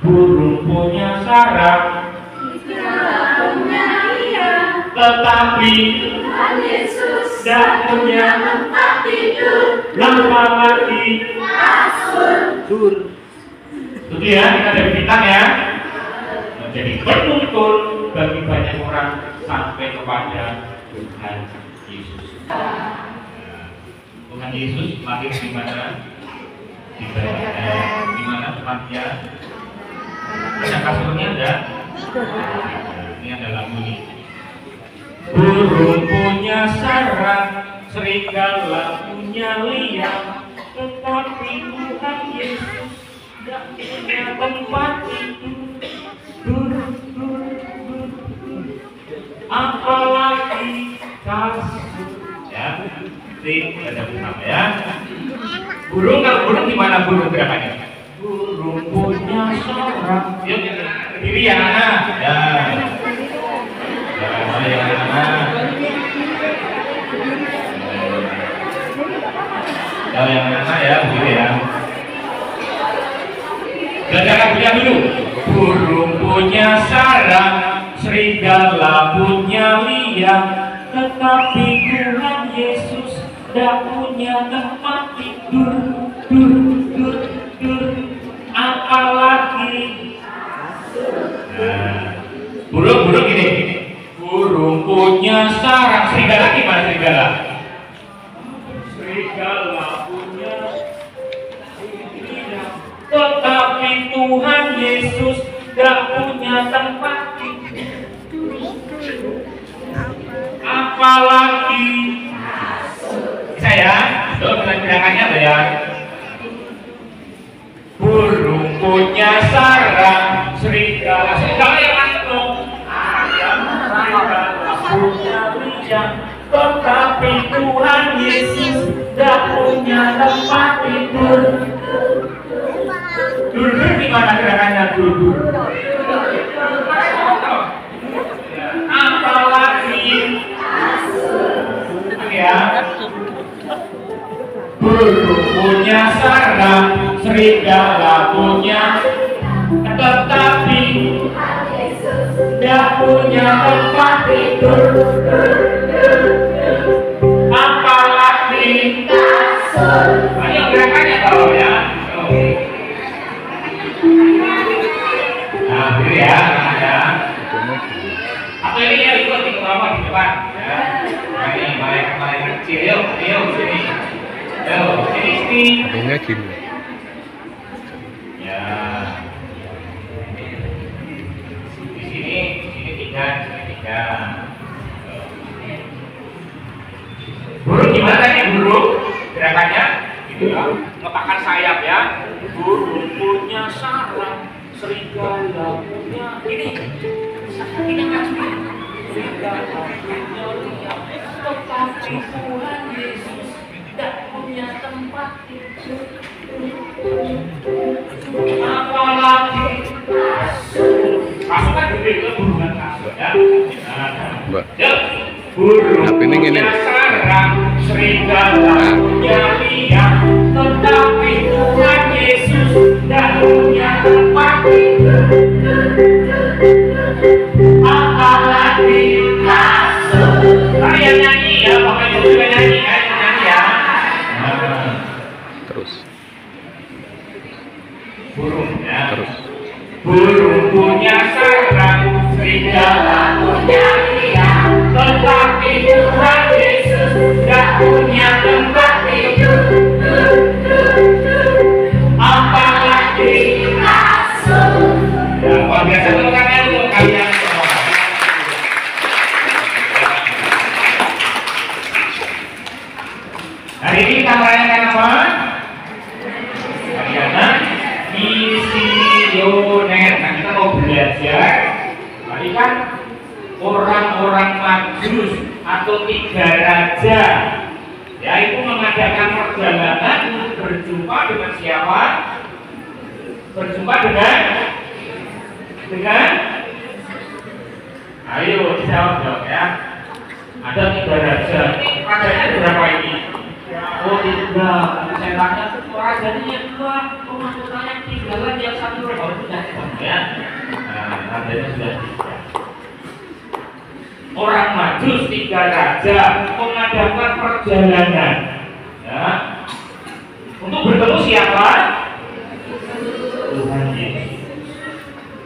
Burung punya sarang, tetapi Tuhan Yesus tidak punya tempat tidur, lama lagi kasur. itu ya, kita ada bintang ya, menjadi penuntun bagi banyak orang sampai kepada Tuhan Yesus. Tuhan Yesus lahir di mana? Di Bethlehem. Di mana tempatnya? Ada kasurnya ada? Ini adalah bunyi. Burung punya sarang, serigala punya liang, tetapi Tuhan Yesus tidak punya tempat tidur. Apalagi kasur. Ya, nanti ada bersama ya. Burung, kalau burung gimana burung gerakannya? Burung punya sarang. Yuk, berdiri ya anak. Ya. Yang mana ya, begini ya. Belajar lagunya dulu. Burung punya sarang, serigala punya liang, tetapi Tuhan Yesus tidak punya tempat tidur. Apalagi burung gini. Burung punya sarang, serigala gimana serigala? Serigala punya liang, tetapi Tuhan Yesus gak punya tempat tidur. Apalagi bisa ya? Tuh bilangannya apa ya? Burung punya sarang, serigala yang mana tuh? Punya liang, tetapi Tuhan Yesus gak punya tempat tidur. Dulu gimana gerakannya dulu? Apalagi ya, burung punya sarang, serigala punya, tetapi tidak punya tempat tidur. Apalagi kasur. Ayo gerakannya tahu ya. Nah, gitu ya, ya. Atau ini ya ikut di bawah di depan. Ya. Nah, ini paling kecil. Yuk sini. Yuk sini. Adanya gini. Ya. Di sini tiga. Burung gimana tadi burung? Gerakannya gitu ya. Ngepakkan sayap ya. Burung punya sarang, serigala punya ini kan serigala punya liang, tetapi Tuhan Yesus tidak punya tempat tidur. Apalagi kasur kan gede itu burungan kasur ya. Mbak. Burung punya sarang, serigala punya liang, tetapi Tuhan Yesus tidak punya tempat tidur. Apalagi kasur. Kalian nyanyi ya, pokoknya juga nyanyi ya. Terus. Burung ya. Terus. Burung punya sarang, serigala punya liang, tetapi Tuhan Yesus tidak punya tempat tidur. Apalagi kasur. Ya, kalau biasa temukannya untuk kalian semua. Hari ini kita merayakan apa? Hari misioner. Nah, kita mau belajar. Tadi kan orang-orang Majus atau tiga raja, yaitu mengadakan perjalanan berjumpa dengan siapa? Berjumpa dengan ayo dijawab ya. Ada tiga raja. Rajanya berapa ini? Oh, tiga. Saya tanya rajanya dua, pemasukannya tiga lagi yang satu baru tidak. tandanya sudah 3. Orang Majus 3 raja mengadakan perjalanan, ya, untuk bertemu siapa? Tuhan Yesus.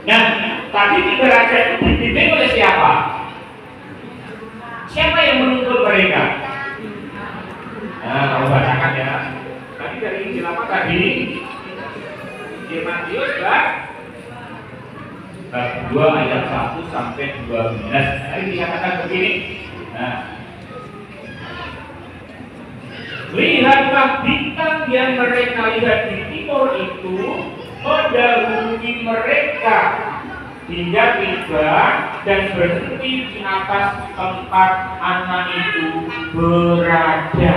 Nah, tadi 3 raja itu dibimbing oleh siapa? Siapa yang menuntun mereka? Nah, kalau bacakan ya. Tadi dari Injil apa tadi? Injil Matius bab 2 ayat 1 sampai 12. Tadi dikatakan begini. Nah, lihatlah bintang yang mereka lihat di timur itu mendahului mereka hingga tiba dan berhenti di atas tempat anak itu berada.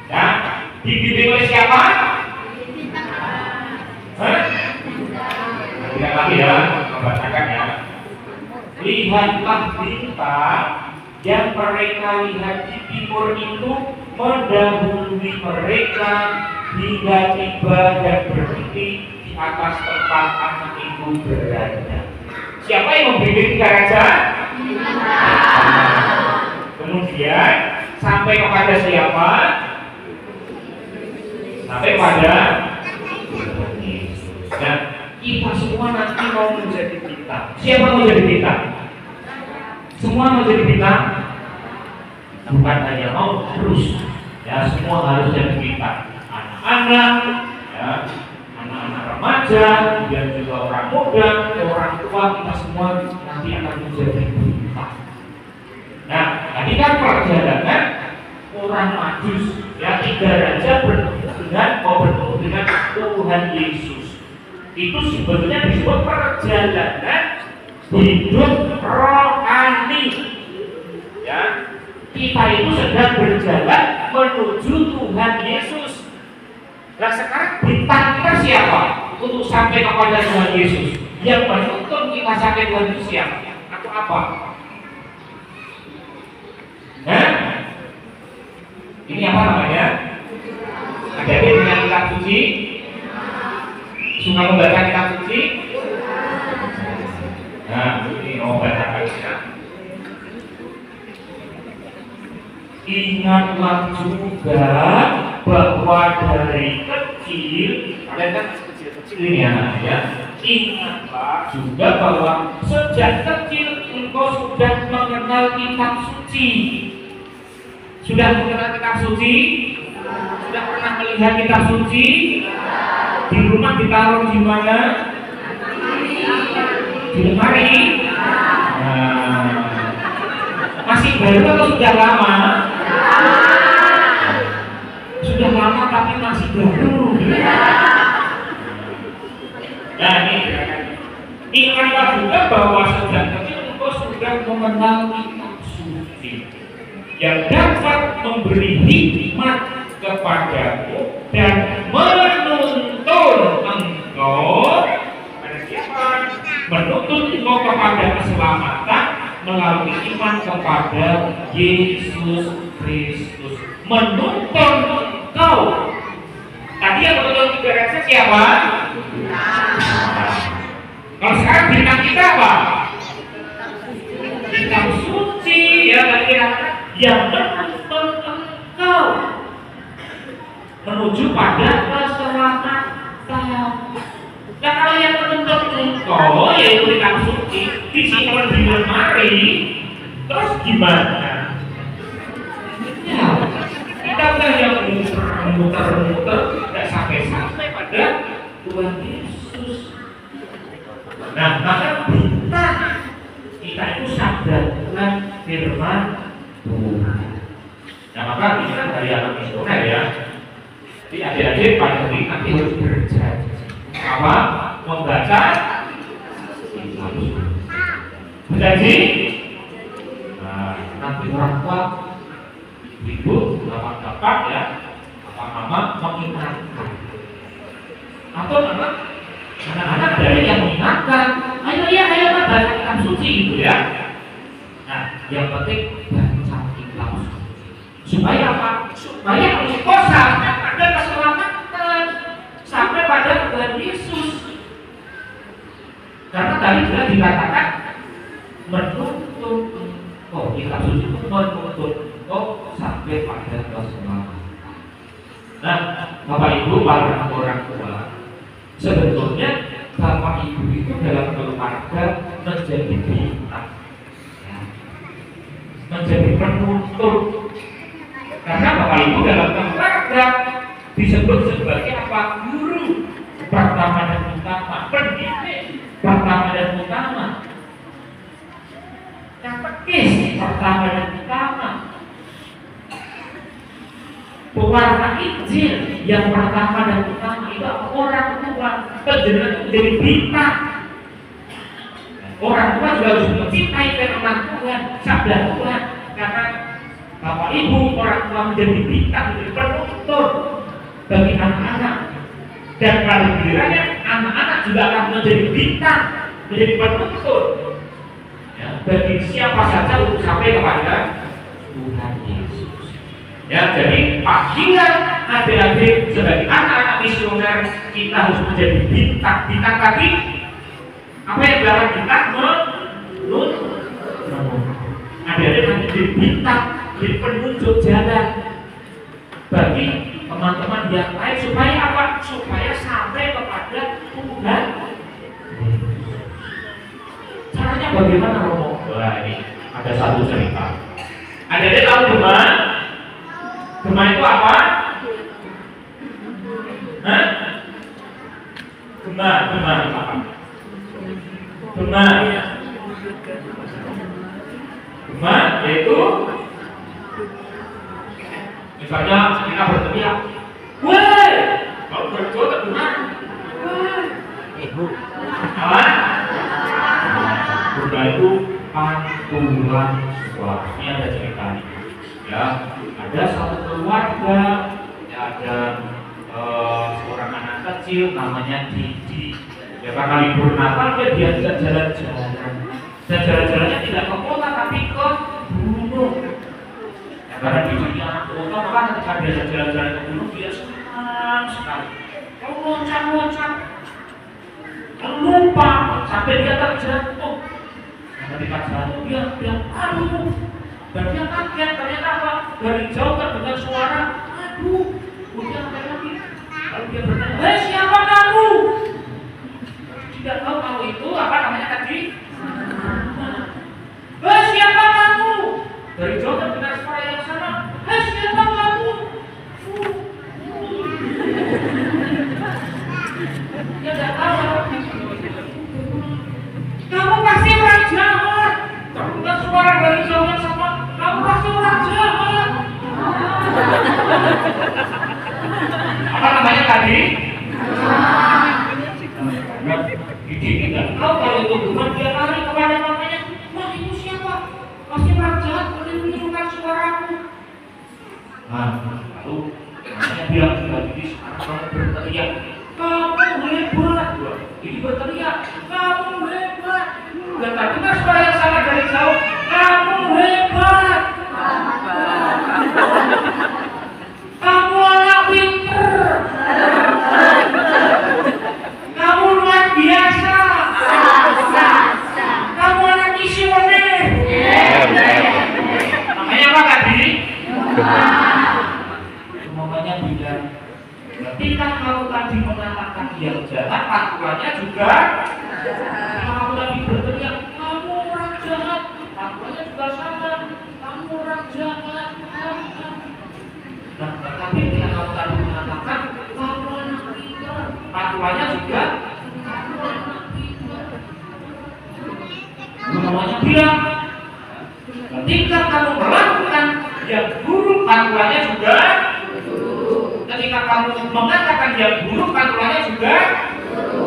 Ya, dibimbing oleh siapa? Hah? Tidak lagi ya, membacakan ya. Lihatlah bintang yang mereka lihat di timur itu mendahului mereka hingga tiba dan berhenti di atas tempat anak itu berada. Siapa yang membimbing 3 raja? Kemudian sampai kepada siapa? Sampai pada Tuhan Yesus. Dan kita semua nanti mau menjadi bintang. Siapa mau jadi bintang? Semua mau jadi bintang? Bukan hanya mau, terus. Ya, semua harus jadi bintang. Anak-anak, ya, anak-anak remaja, dan juga orang muda, orang tua, kita semua nanti akan menjadi bintang. Nah, tadi kan perjalanan orang Majus, ya, 3 raja bertemu dengan Tuhan Yesus. Itu sebetulnya disebut perjalanan hidup rohani. Ya, kita itu sedang berjalan menuju Tuhan Yesus. Nah, sekarang bintang kita siapa untuk sampai kepada Tuhan Yesus? Yang menuntun kita sampai Tuhan Yesus siapa? Atau apa? Nah, ini apa namanya? Ada-ada dengan kitab suci? Suka membaca kitab suci? Nah, ini mau bacakan ya. Ingatlah juga bahwa dari kecil, kalian kan kecil-kecil ini ya. Ingatlah juga bahwa sejak kecil engkau sudah mengenal kitab suci. Sudah mengenal kitab suci? Sudah pernah melihat kitab suci? Di rumah ditaruh di mana? Di lemari. Nah, masih baru atau sudah lama? Sudah lama tapi masih baru. Nah, ini ingatlah juga bahwa sejak kecil engkau sudah mengenal kitab suci yang dapat memberi hikmat kepadamu dan menuntun engkau pada siapa? Menuntun engkau kepada keselamatan melalui iman kepada Yesus Kristus. Menuntun engkau. Tadi yang menuntun 3 raja siapa? Kalau sekarang bintang kita apa? Kitab suci, ya, tadi yang menuntun engkau menuju pada keselamatan. Nah, kalau yang menuntun engkau yaitu kitab suci disimpan di lemari, terus gimana? Ya, kita udah yang muter-muter tidak sampai pada Tuhan Yesus. Nah, maka kita itu sadar dengan firman Tuhan. Nah, maka ini kan dari anak misioner ya. Jadi adik-adik pada hari nanti harus berjanji apa? Membaca kitab suci. Berjanji? Nah, nanti orang tua, ibu, bapak-bapak ya, mama mengingatkan. Atau anak-anak dari yang mengingatkan, ayo baca kitab suci gitu ya. Nah, yang penting baca kitab suci. Supaya apa? Supaya engkau sampai pada keselamatan, sampai pada Tuhan Yesus. tadi sudah dikatakan menuntut. Oh, kitab suci itu menuntut sampai pada keselamatan. Nah, Bapak Ibu, para orang tua, sebetulnya Bapak Ibu itu dalam keluarga menjadi bintang, ya, menjadi penuntut. Karena Bapak Ibu dalam keluarga disebut sebagai apa? Guru pertama dan utama, pendidik pertama dan utama, katekis pertama dan utama, pewarta Injil yang pertama dan utama itu orang tua. Penjenengan itu menjadi bintang. Orang tua juga harus mencintai firman Tuhan, sabda Tuhan. Karena Bapak Ibu orang tua menjadi bintang, menjadi penuntut bagi anak-anak. Dan kalau gilirannya anak-anak juga akan menjadi bintang, menjadi penuntut, ya, bagi siapa saja untuk sampai kepada Tuhan Yesus. Ya, jadi panggilan adik-adik sebagai anak-anak misioner kita harus menjadi bintang. Bintang tadi apa yang belakang bintang? Adik-adik menjadi bintang, jadi penunjuk jalan bagi teman-teman yang lain supaya apa? Supaya sampai kepada Tuhan. Caranya bagaimana, Romo? Wah, ini ada satu cerita. Adik-adik tahu Gema? Gema itu apa? Hah? Gema apa? Gema yaitu misalnya kita berteriak, woi, kalau berdoa terdengar, apa? Gema itu pantulan suara. Ini ada ceritanya. Ya, ada satu keluarga, ya, ada seorang anak kecil namanya Didi. Ya, karena libur Natal dia diajak jalan-jalan. Dan jalan-jalannya tidak ke kota tapi ke gunung. Ya, karena Didi anak kota, maka ketika dia jalan-jalan ke gunung dia senang sekali. Kalau loncat-loncat, lupa sampai dia terjatuh. Ketika jatuh dia bilang, aduh. Dan dia kaget, ternyata apa? Dari jauh terdengar suara, aduh. Kemudian apa lagi? Lalu dia bertanya, hei siapa kamu? Tidak tahu kalau itu apa namanya tadi? Hei siapa kamu? Dari jauh terdengar suara yang sama, hei siapa kamu? Dia tidak tahu. Kamu pasti orang jahat. Terdengar suara dari jauh yang sama, kamu pasti orang jahat. Apa namanya tadi? Didi tidak tahu kalau itu bukan, dia lari kepada mamanya. Wah, itu siapa? Pasti orang jahat, menirukan suaraku. Nah, lalu mamanya bilang juga, Didi sekarang kamu berteriak, kamu hebat. Didi berteriak, kamu hebat. Dan terdengar suara yang sama dari jauh, kamu hebat. Kamu anak pinter. Kamu luar biasa. Kamu anak misioner. Namanya apa tadi? Mamanya bilang, ketika kamu tadi mengatakan yang jahat, aturannya juga. Kamu tadi berteriak, kamu orang jahat, aturannya juga sama. Kamu orang jahat. Nah, tapi ketika kamu tadi mengatakan kamu anak pintar, aturannya juga kamu anak pintar. Namanya bilang, ketika kamu melakukan yang buruk, aturannya juga. Ketika kamu mengatakan yang buruk, aturannya juga.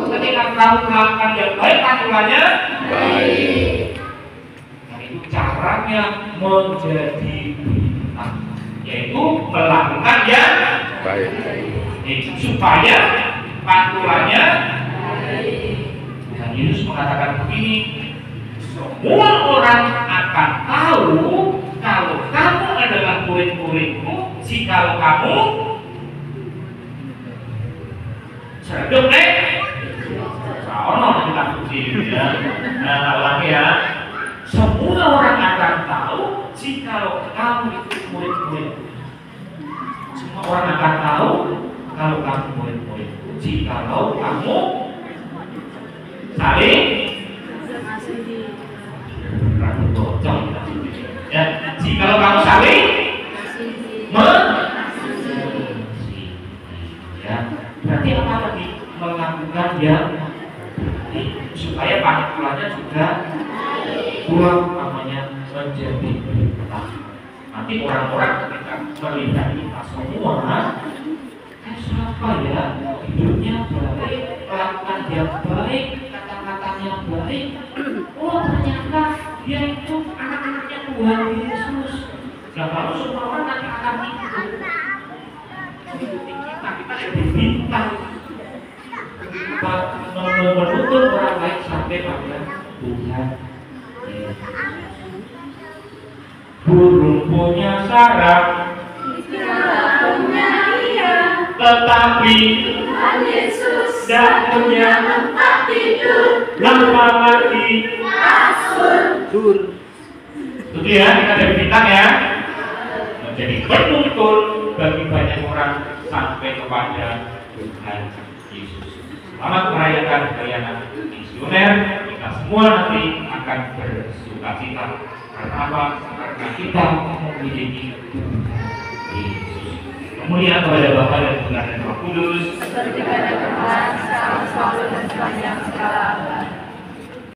Ketika kamu melakukan yang baik, aturannya baik. Nah, itu caranya menjadi bintang, yaitu melakukan yang baik, supaya pantulannya baik. Dan Yesus mengatakan begini, semua orang akan tahu kalau kamu adalah murid-muridku jikalau kamu sedek nek saono kita puji Ya. Nah, ulangi ya. Semua orang akan tahu jika kamu itu murid-muridku. Semua orang akan tahu kalau kamu murid-muridku jika kamu saling ragu bocor. Ya, jika kamu saling ya, berarti apa lagi? Melakukan yang supaya panitulannya juga kurang namanya menjadi berkah. Nanti orang-orang ketika melihat kita semua, siapa ya hidupnya baik, melakukan yang baik, kata-katanya baik. Oh ternyata dia itu anak-anaknya Tuhan Yesus. Nah kalau semua orang nanti akan mengikuti kita jadi bintang menuntun orang lain sampai pada Tuhan. Burung punya sarang, tetapi Tuhan Yesus tidak punya tempat tidur. lama lagi Kasur. Itu ya, kita jadi bintang ya, menjadi penuntun bagi banyak orang sampai kepada Tuhan Yesus. Selamat merayakan perayaan misioner. Kita semua nanti akan bersukacita. Karena apa? Karena kita memiliki Tuhan Yesus. Kemuliaan kepada Bapa dan Putra dan Roh Kudus. Seperti pada kemarin, sekarang, selalu dan sepanjang segala abad.